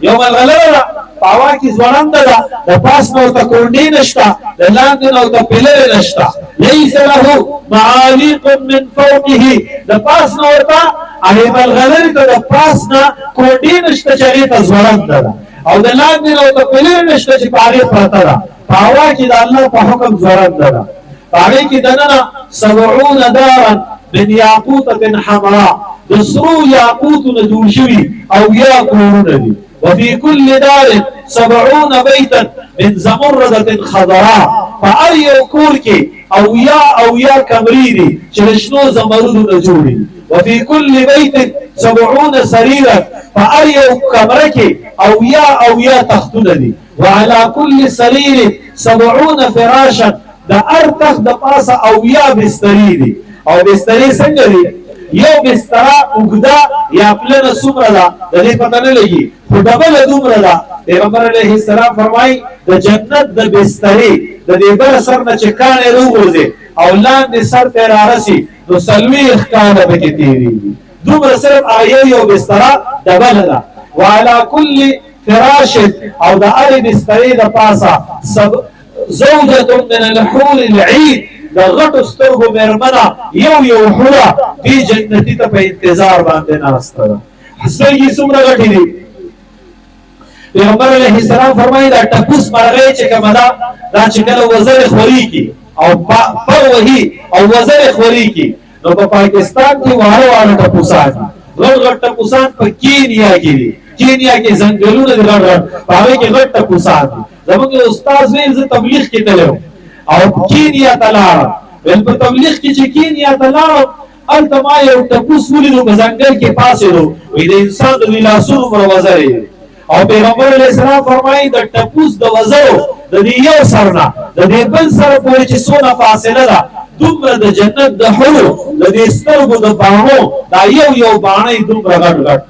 یو ملغلره پاوا کی ځوړند ده د پاس نو ته کونډې نشتا د لاندې نو ته پلر نشتا ليس له معالق من فوقه د پاس نو ته هغه ملغلره ته د پاس نه کونډې نشتا چې ته ځوړند ده او د لاندې نو ته پلر نشتا چې پاره پراته ده پاوا کی د الله په حکم ځوړند ده پاره کی دنه 70 دارا من ياقوتة حمراء دسرو ياقوت ندول شوي او ياقورون دي وفي كل دار 70 بيتا من زمردة خضراء فأريو كوركي او يا كمريدي شنو زمرد نجوري وفي كل بيت 70 سريرا فأريو كمركي او يا تختون دي وعلى كل سرير 70 فراشا دا ارتخ دا پاسا او یا بستری دی او بستری څنګه دی یو بسترا اوږده یا پلنه څومره ده د دې پته نه لګي خو ډبله دومره ده پیغمبر علیه السلام فرمایي د جنت د بسترې د دې بل سر نه چې کاڼې راوغورځي او لاندې سر ته رارسي نو 40 کاڼه پکې تېرېږي دومره صرف یو بستره ډبله ده وعلى كل فراش او د هرې بسترې د پاسه زوجة من الحور العيد دا غټو سترګو مېرمنه یو حوره دې جنتي ته په انتظار باندې ناسته ده سترګې څومره غټې دي پیغمبر علیه السلام فرمایي دا ټپوس مرغۍ چې کومه ده دا چې کله وزرې خوري کی او پر وهي او وزرې خوري کی نو په پاکستان کې واړه ټپوسان غټ ټپوسان په کینیا کې دي کینیا کې ځنګلونه دي غټ په هغه کې غټ ټپوسان دي زموږ استاد ویل زه تبلیغ کې تلم او کینیا ته لاړم ول په تبلیغ کې چې کینیا ته لاړم هلته ما یو ټپوس ولیدو په ځنګل کې پاسېدو وایي د انسان د لاسونو پر وزرې او پیغمبر علیه السلام فرمایي د ټپوس د وزرو د دې یو سر نه د دې بل سر پورې چې څونه فاصله ده دومره د جنت د حور د دې سترګو د باڼو دا یو باڼه دومره غټ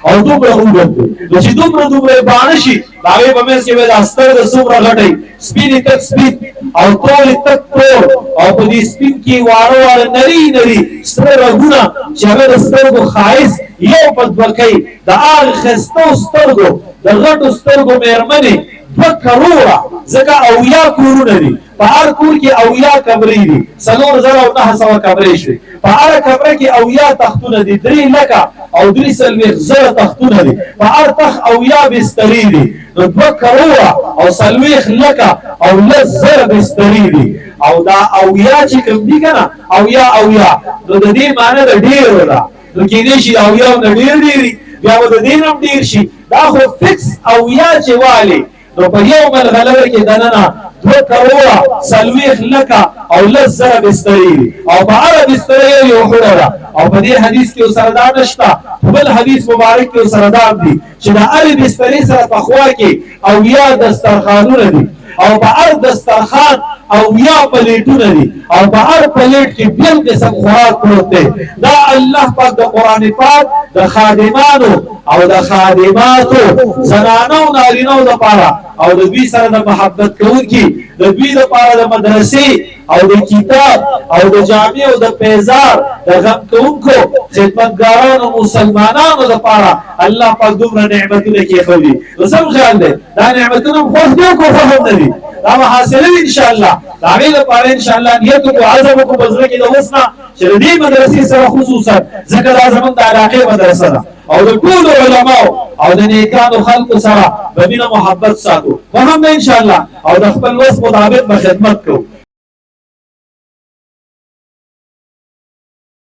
او دومره اوږد دی نو چې دومره باڼه شي د هغې په منځ کې به دا سترګه څومره غټی سپینې تک سپین او تورې تک تور او په دې سپین کې واړه نري سره رګونه چې هغه د سترګو ښایست یو په دوه کوي د هغې ښایستو سترګو د غټو سترګو مېرمنې 2 کروڑه ځکه 80 کورونه دي په هر کور کې 80 کمرې دي 4900 کمرې شوي په هر کمره کې 80 تختونه دي 3 لکه او 300 تختونه دي په هر تخت 80 بسترې دي نو 2 کروڑه او 40 لکه او 10 بسترې دي او دا 80 چې کوم دي کنه 80 نو د دې معنی د ډېرو ده نو کېدای شي 80 نه ډېر بیا به د دې هم ډېر شي دا خو فکس 80 چې والي نو په یو ملغلره کې دننه 2 کروڑه 40 لکه او 10 بسترې او په هر بسترې یو حوره ده او په دې حدیث کې سره دا نشته بل حدیث مبارک کې سره دا دي چې د هر بسترې سره په خوا کې او یا دسترخوانونه دي او په هر دسترخوان او یا پلیټونه دي او په هر پلیټ کې بل قسم خوراک پروت دی دا الله پاک د قرآن پاک د خادمانو او د خادماتو زنانو نارینو دپاره او د دوی سره د محبت کوونکي د دوی دپاره د مدرسې او د کتاب او د جامع او د پیزار د غم کوونکو خدمتګارانو مسلمانانو دپاره الله پاک دومره نعمتونه کېښودي نو سم خیال دی دا نعمتونه هم خوښ دي او که خوښ هم نه دي دا به حاصله وي انشاءالله د هغې لپاره انشاءالله نیت وکړو عزم وکړو په زړه کې د اوس نه چې د دې مدرسې سره خصوصا ځکه دا زموږ د علاقې مدرسه ده او د ټولو علماو او د نیکانو خلکو سره به مینه محبت ساتو به هم انشاءالله او د خپل وس مطابق به خدمت کوو